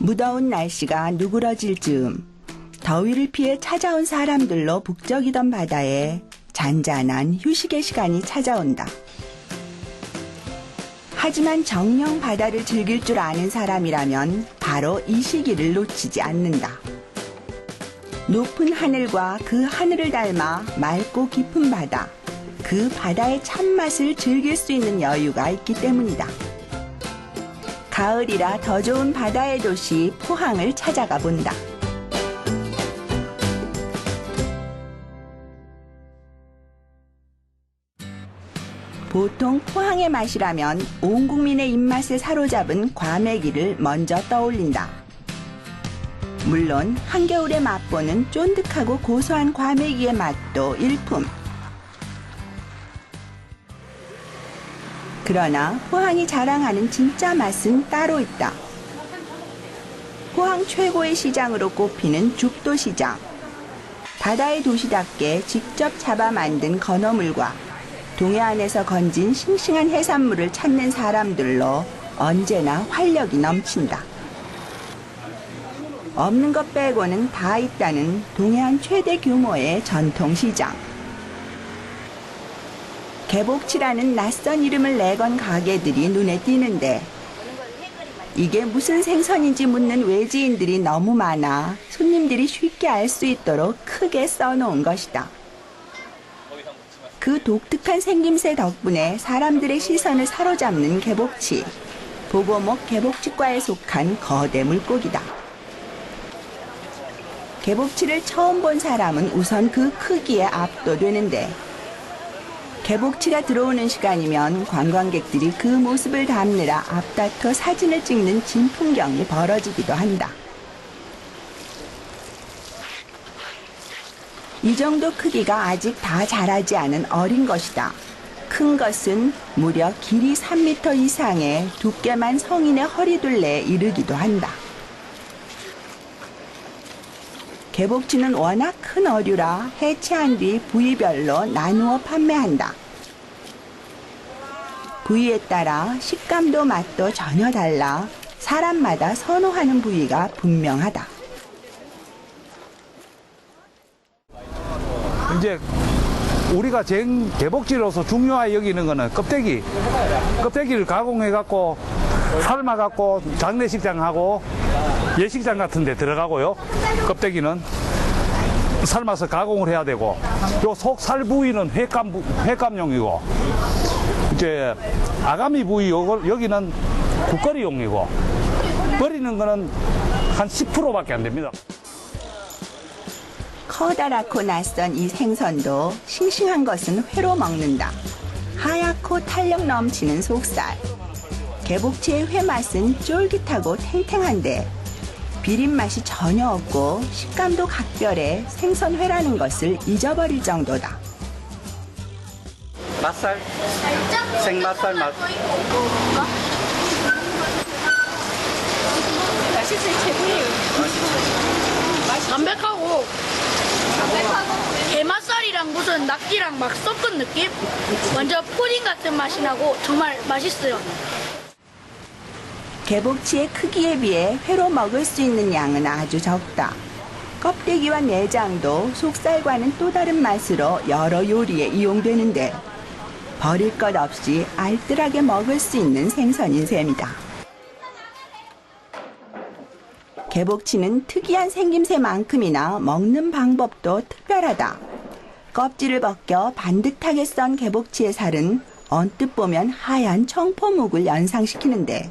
무더운 날씨가 누그러질 즈음 더위를 피해 찾아온 사람들로 북적이던 바다에 잔잔한 휴식의 시간이 찾아온다. 하지만 정녕 바다를 즐길 줄 아는 사람이라면 바로 이 시기를 놓치지 않는다. 높은 하늘과 그 하늘을 닮아 맑고 깊은 바다, 그 바다의 참맛을 즐길 수 있는 여유가 있기 때문이다. 가을이라 더 좋은 바다의 도시 포항을 찾아가 본다. 보통 포항의 맛이라면 온 국민의 입맛에 사로잡은 과메기를 먼저 떠올린다. 물론 한겨울에 맛보는 쫀득하고 고소한 과메기의 맛도 일품. 그러나 포항이 자랑하는 진짜 맛은 따로 있다. 포항 최고의 시장으로 꼽히는 죽도시장. 바다의 도시답게 직접 잡아 만든 건어물과 동해안에서 건진 싱싱한 해산물을 찾는 사람들로 언제나 활력이 넘친다. 없는 것 빼고는 다 있다는 동해안 최대 규모의 전통시장. 개복치라는 낯선 이름을 내건 가게들이 눈에 띄는데 이게 무슨 생선인지 묻는 외지인들이 너무 많아 손님들이 쉽게 알 수 있도록 크게 써놓은 것이다. 그 독특한 생김새 덕분에 사람들의 시선을 사로잡는 개복치. 보고목 개복치과에 속한 거대 물고기다. 개복치를 처음 본 사람은 우선 그 크기에 압도되는데 개복치가 들어오는 시간이면 관광객들이 그 모습을 담느라 앞다퉈 사진을 찍는 진풍경이 벌어지기도 한다. 이 정도 크기가 아직 다 자라지 않은 어린 것이다. 큰 것은 무려 길이 3m 이상의 두께만 성인의 허리둘레에 이르기도 한다. 개복치는 워낙 큰 어류라 해체한 뒤 부위별로 나누어 판매한다. 부위에 따라 식감도 맛도 전혀 달라 사람마다 선호하는 부위가 분명하다. 이제 우리가 개복치로서 중요하게 여기는 거는 껍데기를 가공해갖고 삶아갖고 장례식장하고 예식장 같은 데 들어가고요. 껍데기는 삶아서 가공을 해야 되고 요 속살 부위는 횟감용이고 이제 아가미 부위 여기는 국거리용이고 버리는 거는 한 10%밖에 안 됩니다. 커다랗고 낯선 이 생선도 싱싱한 것은 회로 먹는다. 하얗고 탄력 넘치는 속살. 개복치의 회 맛은 쫄깃하고 탱탱한데 비린 맛이 전혀 없고 식감도 각별해 생선회라는 것을 잊어버릴 정도다. 맛살? 생맛살 맛. 맛있어요, 최고예요. 담백하고 게맛살이랑 무슨 낙지랑 막 섞은 느낌? 완전 푸딩 같은 맛이 나고 정말 맛있어요. 개복치의 크기에 비해 회로 먹을 수 있는 양은 아주 적다. 껍데기와 내장도 속살과는 또 다른 맛으로 여러 요리에 이용되는데 버릴 것 없이 알뜰하게 먹을 수 있는 생선인 셈이다. 개복치는 특이한 생김새만큼이나 먹는 방법도 특별하다. 껍질을 벗겨 반듯하게 썬 개복치의 살은 언뜻 보면 하얀 청포묵을 연상시키는데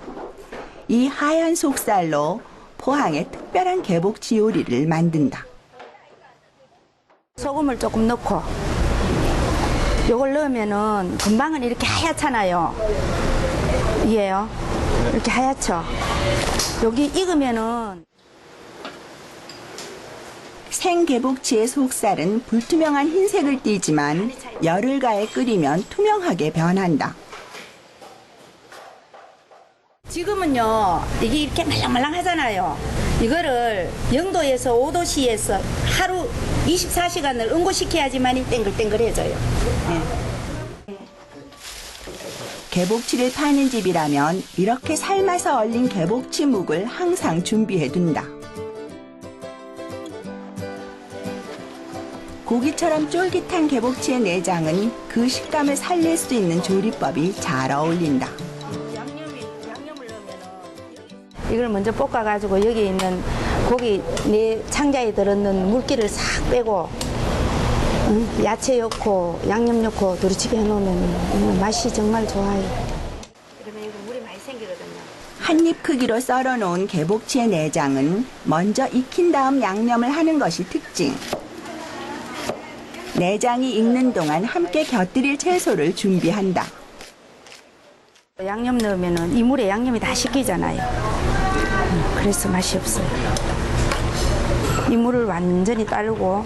이 하얀 속살로 포항의 특별한 개복치 요리를 만든다. 소금을 조금 넣고 요걸 넣으면은 금방은 이렇게 하얗잖아요. 이게요. 이렇게 하얗죠. 여기 익으면은 생개복치의 속살은 불투명한 흰색을 띠지만 열을 가해 끓이면 투명하게 변한다. 지금은요 이게 이렇게 말랑말랑 하잖아요. 이거를 0도에서 5도씨에서 하루 24시간을 응고시켜야지만이 땡글땡글해져요. 네. 개복치를 파는 집이라면 이렇게 삶아서 얼린 개복치 묵을 항상 준비해둔다. 고기처럼 쫄깃한 개복치의 내장은 그 식감을 살릴 수 있는 조리법이 잘 어울린다. 이걸 먼저 볶아가지고 여기 있는 고기 내 창자에 들었는 물기를 싹 빼고 야채 넣고 양념 넣고 두루치기 해놓으면 맛이 정말 좋아요. 그러면 이거 물이 많이 생기거든요. 한 입 크기로 썰어놓은 개복치의 내장은 먼저 익힌 다음 양념을 하는 것이 특징. 내장이 익는 동안 함께 곁들일 채소를 준비한다. 양념 넣으면 이 물에 양념이 다 식히잖아요. 그래서 맛이 없어요. 이 물을 완전히 따르고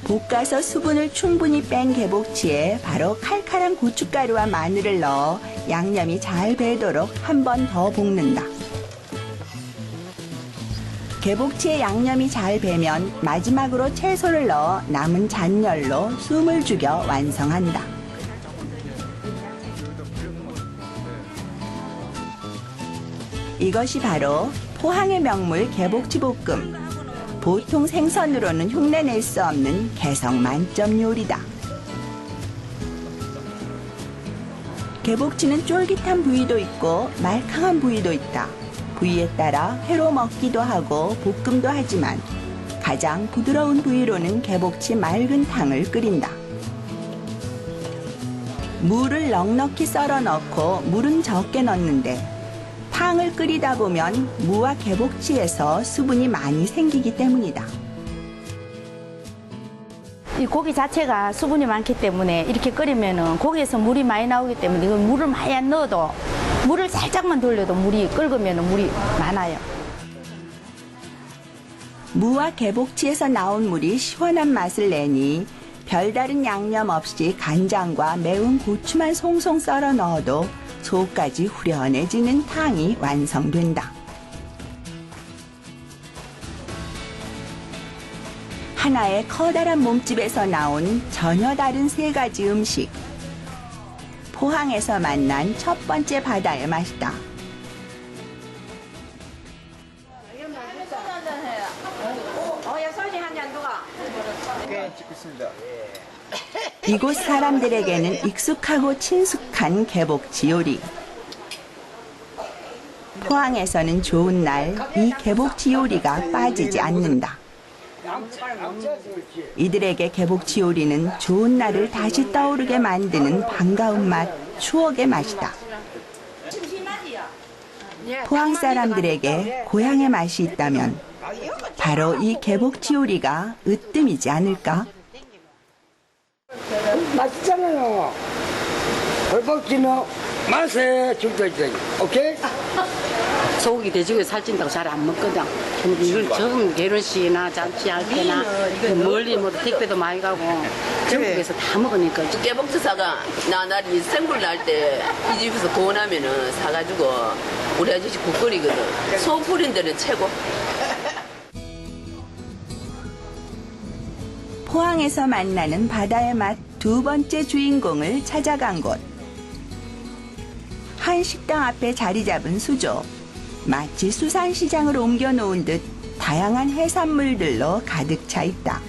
볶아서 수분을 충분히 뺀 개복치에 바로 칼칼한 고춧가루와 마늘을 넣어 양념이 잘 배도록 한 번 더 볶는다. 개복치에 양념이 잘 배면 마지막으로 채소를 넣어 남은 잔열로 숨을 죽여 완성한다. 이것이 바로 포항의 명물 개복치 볶음. 보통 생선으로는 흉내낼 수 없는 개성 만점 요리다. 개복치는 쫄깃한 부위도 있고 말캉한 부위도 있다. 부위에 따라 회로 먹기도 하고 볶음도 하지만 가장 부드러운 부위로는 개복치 맑은 탕을 끓인다. 물을 넉넉히 썰어 넣고 물은 적게 넣는데 탕을 끓이다 보면 무와 개복치에서 수분이 많이 생기기 때문이다. 이 고기 자체가 수분이 많기 때문에 이렇게 끓이면 고기에서 물이 많이 나오기 때문에 이건 물을 많이 안 넣어도 물을 살짝만 돌려도 물이 끓으면 물이 많아요. 무와 개복치에서 나온 물이 시원한 맛을 내니 별다른 양념 없이 간장과 매운 고추만 송송 썰어 넣어도 속까지 후련해지는 탕이 완성된다. 하나의 커다란 몸집에서 나온 전혀 다른 세 가지 음식. 포항에서 만난 첫 번째 바다의 맛이다. 이곳 사람들에게는 익숙하고 친숙한 개복치 요리. 포항에서는 좋은 날 이 개복치 요리가 빠지지 않는다. 이들에게 개복치 요리는 좋은 날을 다시 떠오르게 만드는 반가운 맛, 추억의 맛이다. 포항 사람들에게 고향의 맛이 있다면 바로 이 개복치 요리가 으뜸이지 않을까? 맛있잖아요. 벌벅지는 맛에 줄도 있어요. 오케이? 소고기 돼지고기 살찐다고 잘 안 먹거든. 근데 이걸 전 결혼식이나 잔치할 때나 멀리 뭐 택배도 많이 가고 전국에서 다 먹으니까. 깨복치 사가 나날이 생불 날 때 이 집에서 구워나면은 사가지고 우리 아저씨 국거리거든. 소풀인 데는 최고. 포항에서 만나는 바다의 맛 두 번째 주인공을 찾아간 곳. 한 식당 앞에 자리 잡은 수조. 마치 수산시장을 옮겨놓은 듯 다양한 해산물들로 가득 차 있다.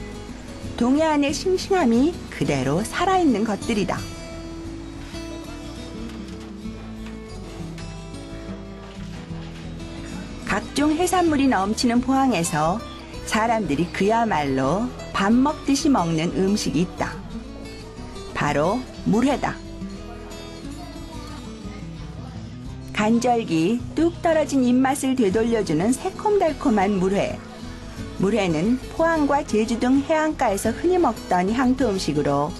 동해안의 싱싱함이 그대로 살아있는 것들이다. 각종 해산물이 넘치는 포항에서 사람들이 그야말로 밥 먹듯이 먹는 음식이 있다. 바로 물회다. 간절기 뚝 떨어진 입맛을 되돌려주는 새콤달콤한 물회. 물회는 포항과 제주 등 해안가에서 흔히 먹던 향토 음식으로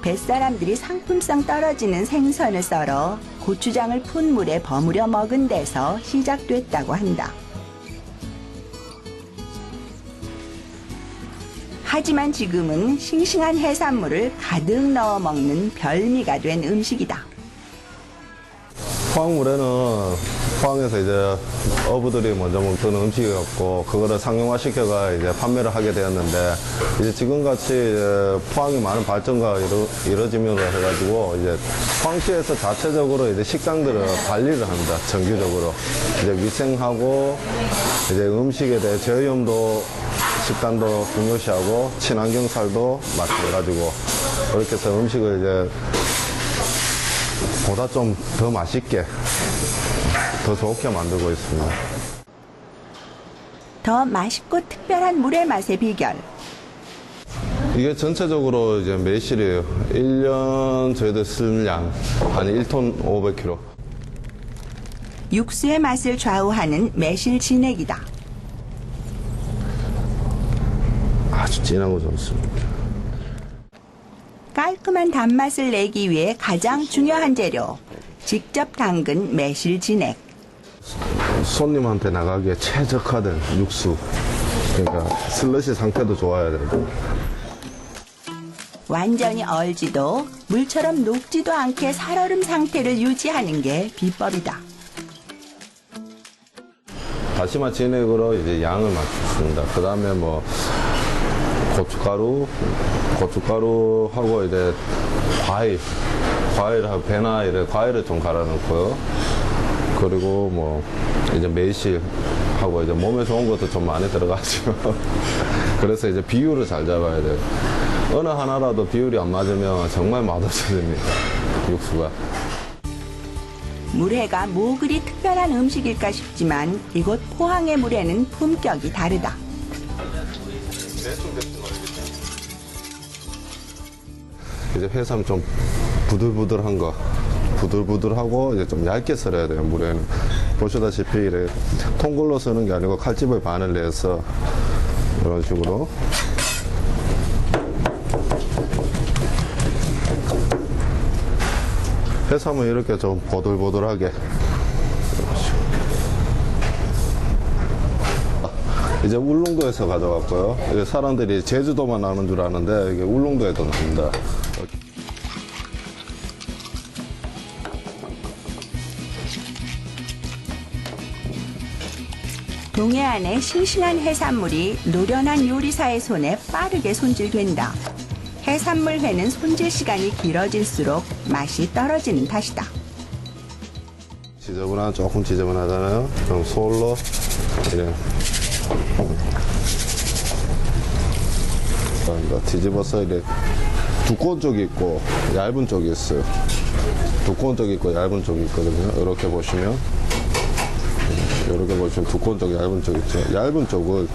뱃사람들이 상품성 떨어지는 생선을 썰어 고추장을 푼 물에 버무려 먹은 데서 시작됐다고 한다. 하지만 지금은 싱싱한 해산물을 가득 넣어 먹는 별미가 된 음식이다. 포항물에는 포항에서 이제 어부들이 먼저 먹던 음식이었고 그거를 상용화 시켜가 이제 판매를 하게 되었는데 이제 지금같이 이제 포항이 많은 발전과 이루어지면서 해가지고 이제 포항시에서 자체적으로 이제 식당들을 관리를 합니다. 정기적으로 이제 위생하고 이제 음식에 대해 저염도 식단도 중요시하고 친환경살도 맞춰가지고 그렇게 해서 음식을 이제 보다 좀 더 맛있게 더 좋게 만들고 있습니다. 더 맛있고 특별한 물의 맛의 비결. 이게 전체적으로 이제 매실이에요. 1년 저희들 쓸 양 한 1톤 500kg. 육수의 맛을 좌우하는 매실 진액이다. 아주 진하고 좋습니다. 깔끔한 단맛을 내기 위해 가장 중요한 재료. 직접 담근 매실 진액. 손님한테 나가기에 최적화된 육수. 그러니까 슬러시 상태도 좋아야 되고. 완전히 얼지도 물처럼 녹지도 않게 살얼음 상태를 유지하는 게 비법이다. 다시마 진액으로 이제 양을 맞춥니다. 그 다음에 뭐 고춧가루하고 이제 과일하고 배나 이런 과일을 좀 갈아 넣고요. 그리고 뭐 이제 매실하고 이제 몸에 좋은 것도 좀 많이 들어가죠. 그래서 이제 비율을 잘 잡아야 돼요. 어느 하나라도 비율이 안 맞으면 정말 맛없어집니다. 육수가. 물회가 뭐 그리 특별한 음식일까 싶지만 이곳 포항의 물회는 품격이 다르다. 이제 해삼 좀 부들부들한 거, 부들부들하고 이제 좀 얇게 썰어야 돼요. 물에는 보시다시피 이래 통글로 쓰는 게 아니고 칼집을 반을 내서 이런 식으로. 해삼은 이렇게 좀 보들보들하게. 이제 울릉도에서 가져왔고요. 이게 사람들이 제주도만 나는 줄 아는데 이게 울릉도에도 납니다. 동해안의 싱싱한 해산물이 노련한 요리사의 손에 빠르게 손질된다. 해산물 회는 손질 시간이 길어질수록 맛이 떨어지는 탓이다. 조금 지저분하잖아요. 그럼 솔로 이래 뒤집어서 이래 두꺼운 쪽이 있고 얇은 쪽이 있어요. 두꺼운 쪽이 있고 얇은 쪽이 있거든요. 이렇게 보시면 두꺼운 쪽, 얇은 쪽 있죠. 얇은 쪽을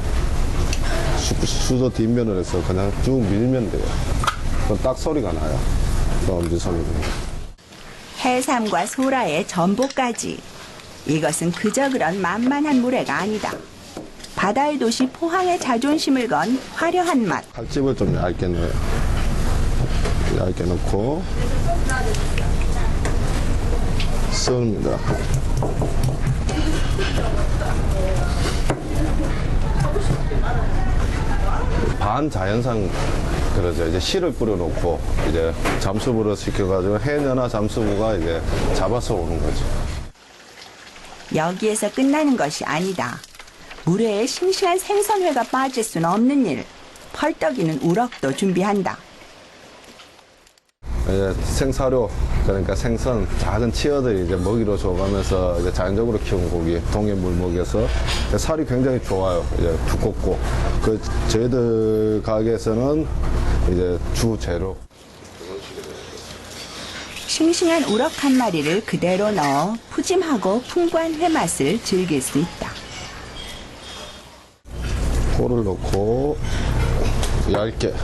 수저 뒷면을 해서 그냥 쭉 밀면 돼요. 그럼 딱 소리가 나요. 엄지소리가. 해삼과 소라에 전복까지. 이것은 그저 그런 만만한 물회가 아니다. 바다의 도시 포항의 자존심을 건 화려한 맛. 칼집을 좀 얇게 넣어요. 얇게 넣고 씁니다. 반자연산 그러죠. 이제 실을 뿌려놓고 이제 잠수부를 시켜가지고 해녀나 잠수부가 이제 잡아서 오는 거죠. 여기에서 끝나는 것이 아니다. 물회에 싱싱한 생선회가 빠질 수는 없는 일. 펄떡이는 우럭도 준비한다. 이제 생사료, 그러니까 생선, 작은 치어들이 이제 먹이로 줘가면서 이제 자연적으로 키운 고기, 동해 물먹여서 살이 굉장히 좋아요. 이제 두껍고. 그 저희들 가게에서는 이제 주 재료. 싱싱한 우럭 한 마리를 그대로 넣어 푸짐하고 풍부한 회 맛을 즐길 수 있다. 골을 넣고 얇게.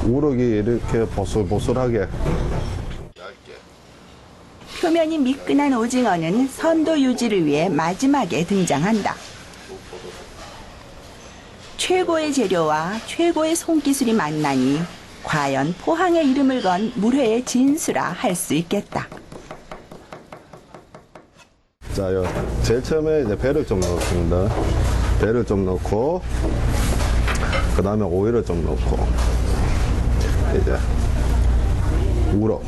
우럭이 이렇게 보슬보슬하게 표면이 미끈한 오징어는 선도 유지를 위해 마지막에 등장한다. 최고의 재료와 최고의 손기술이 만나니 과연 포항의 이름을 건 물회의 진수라 할 수 있겠다. 자, 제일 처음에 이제 배를 좀 넣었습니다. 배를 좀 넣고, 그 다음에 오일을 좀 넣고, 이제 우럭.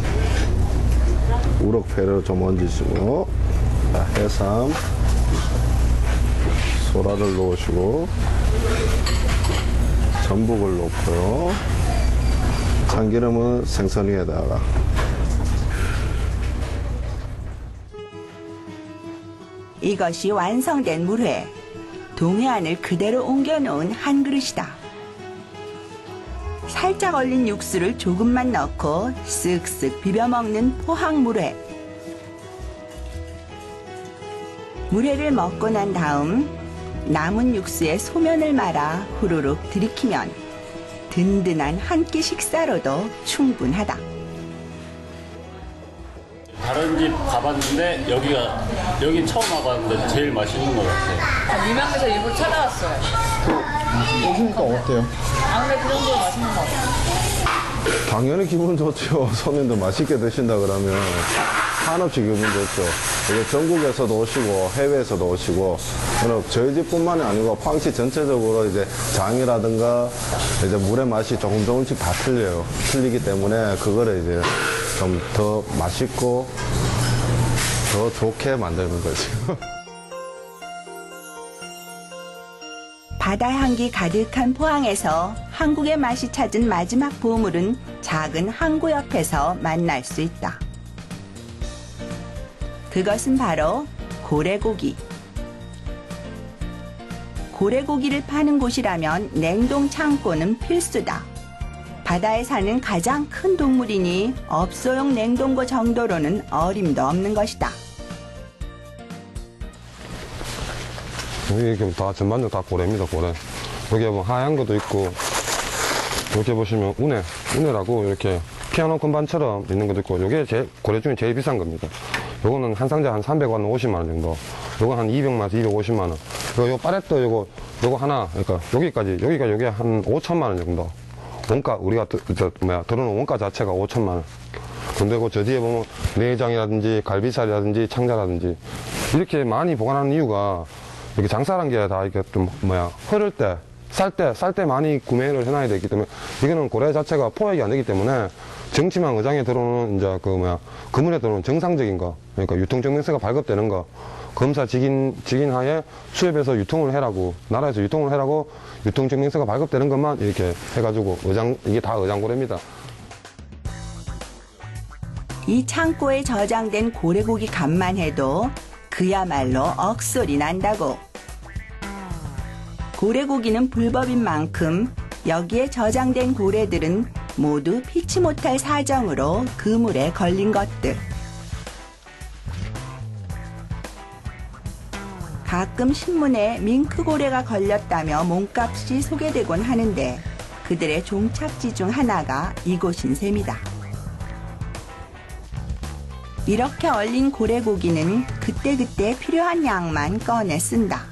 우럭회를 좀 얹으시고, 자, 해삼, 소라를 넣으시고, 전복을 넣고요. 참기름은 생선 위에다가. 이것이 완성된 물회. 동해안을 그대로 옮겨놓은 한 그릇이다. 살짝 얼린 육수를 조금만 넣고 쓱쓱 비벼먹는 포항 물회. 물회를 먹고 난 다음 남은 육수에 소면을 말아 후루룩 들이키면 든든한 한 끼 식사로도 충분하다. 다른 집 가봤는데 여긴 처음 와봤는데 제일 맛있는 것 같아요. 유명해서 일부러 찾아왔어요. 오시니까 어때요? 아, 근데 그 정도로 맛있는 것 같아요. 당연히 기분 좋죠. 손님들 맛있게 드신다 그러면 한없이 기분 좋죠. 이게 전국에서도 오시고 해외에서도 오시고, 그리고 저희 집뿐만이 아니고 포항시 전체적으로 이제 장이라든가 이제 물의 맛이 조금씩 다 틀려요. 틀리기 때문에 그거를 이제 좀 더 맛있고 더 좋게 만드는 거죠. 바다 향기 가득한 포항에서 한국의 맛이 찾은 마지막 보물은 작은 항구 옆에서 만날 수 있다. 그것은 바로 고래고기. 고래고기를 파는 곳이라면 냉동 창고는 필수다. 바다에 사는 가장 큰 동물이니 업소용 냉동고 정도로는 어림도 없는 것이다. 여기 지금 다 전반적으로 다 고래입니다, 고래. 여기 뭐 하얀 것도 있고, 이렇게 보시면 우네라고 이렇게 피아노 건반처럼 있는 것도 있고, 요게 고래 중에 제일 비싼 겁니다. 요거는 한 상자 한 300원, 50만 원 정도. 요거 한 200만원, 250만 원. 요 파레토 요거 하나, 그러니까 여기가 요게 한 5천만 원 정도. 원가, 우리가 들어놓은 원가 자체가 5천만 원. 근데 저 뒤에 보면 내장이라든지 갈비살이라든지 창자라든지 이렇게 많이 보관하는 이유가 이렇게 장사란 게 다 이렇게 좀 흐를 때, 쌀 때 많이 구매를 해놔야 되기 때문에 이거는 고래 자체가 포획이 안 되기 때문에 정치망 의장에 들어오는 이제 그물에 들어오는 정상적인 거, 그러니까 유통증명서가 발급되는 거, 검사 직인하에 수협에서 유통을 해라고, 나라에서 유통을 해라고 유통증명서가 발급되는 것만 이렇게 해가지고 이게 다 의장고래입니다. 이 창고에 저장된 고래고기 값만 해도 그야말로 억소리 난다고. 고래고기는 불법인 만큼 여기에 저장된 고래들은 모두 피치 못할 사정으로 그물에 걸린 것들. 가끔 신문에 밍크고래가 걸렸다며 몸값이 소개되곤 하는데 그들의 종착지 중 하나가 이곳인 셈이다. 이렇게 얼린 고래고기는 그때그때 필요한 양만 꺼내 쓴다.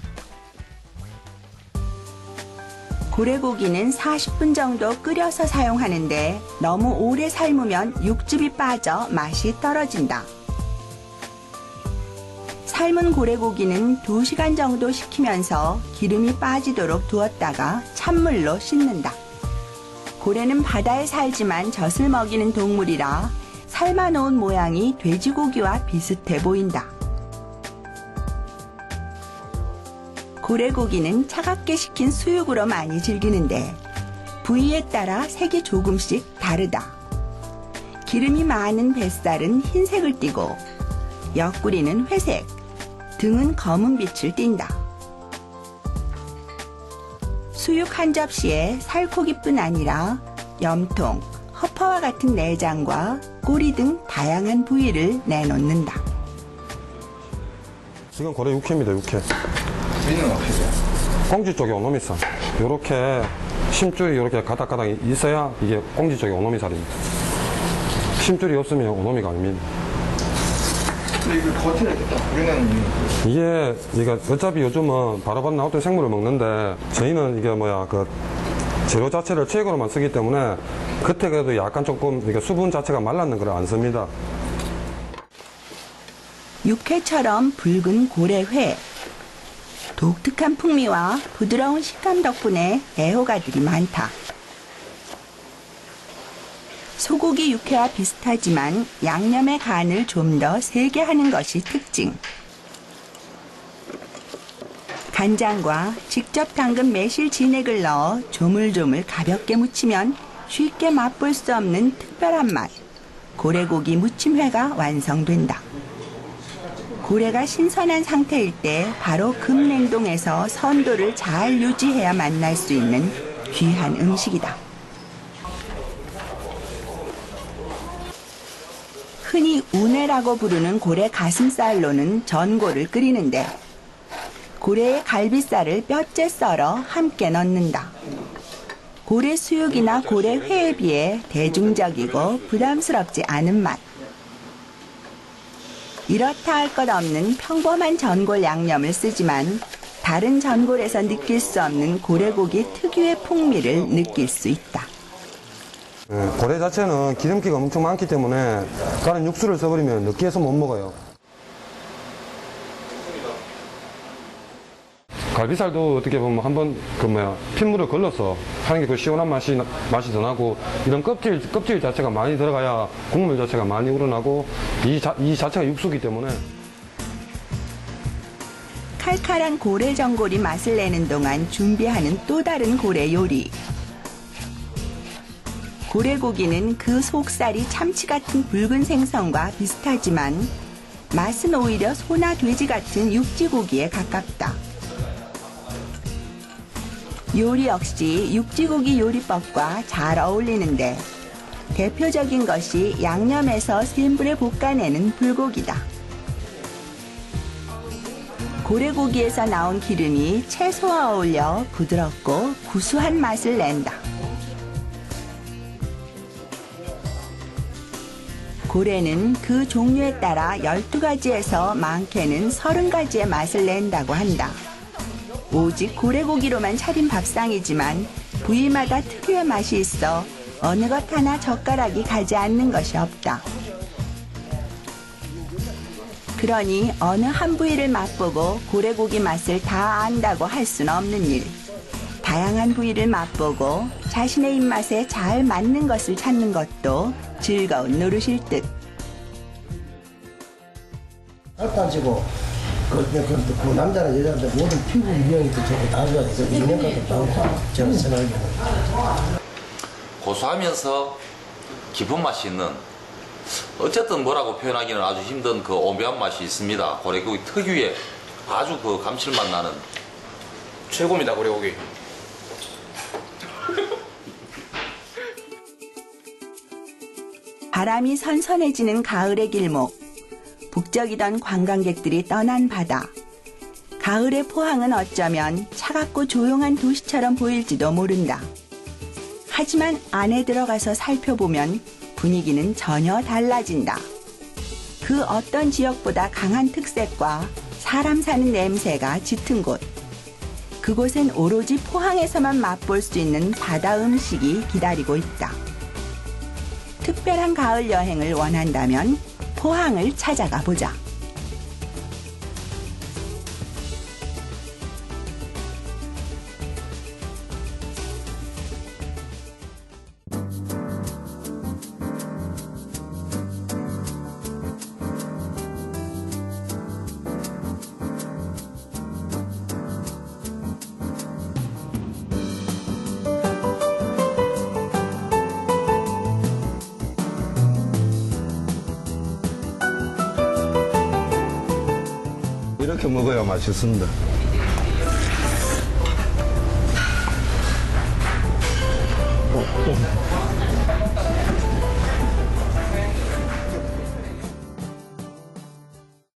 고래고기는 40분 정도 끓여서 사용하는데 너무 오래 삶으면 육즙이 빠져 맛이 떨어진다. 삶은 고래고기는 2시간 정도 식히면서 기름이 빠지도록 두었다가 찬물로 씻는다. 고래는 바다에 살지만 젖을 먹이는 동물이라 삶아놓은 모양이 돼지고기와 비슷해 보인다. 고래고기는 차갑게 식힌 수육으로 많이 즐기는데 부위에 따라 색이 조금씩 다르다. 기름이 많은 뱃살은 흰색을 띠고 옆구리는 회색, 등은 검은 빛을 띈다. 수육 한 접시에 살코기뿐 아니라 염통, 허파와 같은 내장과 꼬리 등 다양한 부위를 내놓는다. 지금 고래 육회입니다, 육회. 저희는 어떻게 돼요? 꽁지 쪽에 오노미살. 요렇게 심줄이 이렇게 가닥가닥 있어야 이게 꽁지 쪽에 오노미살입니다. 심줄이 없으면 오노미가 아닙니다. 근데 이거 겉에 우리는 이게 어차피 요즘은 바로바로 나올 때 생물을 먹는데 저희는 이게 재료 자체를 체액으로만 쓰기 때문에 겉에 그래도 약간 조금 수분 자체가 말랐는 걸 안 씁니다. 육회처럼 붉은 고래회. 독특한 풍미와 부드러운 식감 덕분에 애호가들이 많다. 소고기 육회와 비슷하지만 양념의 간을 좀 더 세게 하는 것이 특징. 간장과 직접 담근 매실 진액을 넣어 조물조물 가볍게 무치면 쉽게 맛볼 수 없는 특별한 맛. 고래고기 무침회가 완성된다. 고래가 신선한 상태일 때 바로 급냉동에서 선도를 잘 유지해야 만날 수 있는 귀한 음식이다. 흔히 우내라고 부르는 고래 가슴살로는 전골을 끓이는데 고래의 갈비살을 뼈째 썰어 함께 넣는다. 고래 수육이나 고래 회에 비해 대중적이고 부담스럽지 않은 맛. 이렇다 할 것 없는 평범한 전골 양념을 쓰지만 다른 전골에서 느낄 수 없는 고래고기 특유의 풍미를 느낄 수 있다. 고래 자체는 기름기가 엄청 많기 때문에 다른 육수를 써버리면 느끼해서 못 먹어요. 갈비살도 어떻게 보면 한번 핏물을 걸러서 하는 게 그 시원한 맛이 더 나고, 이런 껍질 자체가 많이 들어가야 국물 자체가 많이 우러나고, 이 자체가 육수기 때문에. 칼칼한 고래 전골이 맛을 내는 동안 준비하는 또 다른 고래 요리. 고래고기는 그 속살이 참치 같은 붉은 생선과 비슷하지만 맛은 오히려 소나 돼지 같은 육지고기에 가깝다. 요리 역시 육지고기 요리법과 잘 어울리는데 대표적인 것이 양념에서 센 불에 볶아내는 불고기다. 고래고기에서 나온 기름이 채소와 어울려 부드럽고 구수한 맛을 낸다. 고래는 그 종류에 따라 12가지에서 많게는 30가지의 맛을 낸다고 한다. 오직 고래고기로만 차린 밥상이지만 부위마다 특유의 맛이 있어 어느 것 하나 젓가락이 가지 않는 것이 없다. 그러니 어느 한 부위를 맛보고 고래고기 맛을 다 안다고 할 수는 없는 일. 다양한 부위를 맛보고 자신의 입맛에 잘 맞는 것을 찾는 것도 즐거운 노릇일 듯. 따지고 그 남자나 여자한테 모든 피부 미용이 또 저거 다 좋아해서 인형과도 좋고 제가 생각하기에는 고소하면서 깊은 맛이 있는, 어쨌든 뭐라고 표현하기는 아주 힘든 그 오묘한 맛이 있습니다. 고래고기 특유의 아주 그 감칠맛 나는 최고입니다, 고래고기. 바람이 선선해지는 가을의 길목. 북적이던 관광객들이 떠난 바다. 가을의 포항은 어쩌면 차갑고 조용한 도시처럼 보일지도 모른다. 하지만 안에 들어가서 살펴보면 분위기는 전혀 달라진다. 그 어떤 지역보다 강한 특색과 사람 사는 냄새가 짙은 곳. 그곳엔 오로지 포항에서만 맛볼 수 있는 바다 음식이 기다리고 있다. 특별한 가을 여행을 원한다면 포항을 찾아가 보자. 이렇게 먹어야 맛있습니다.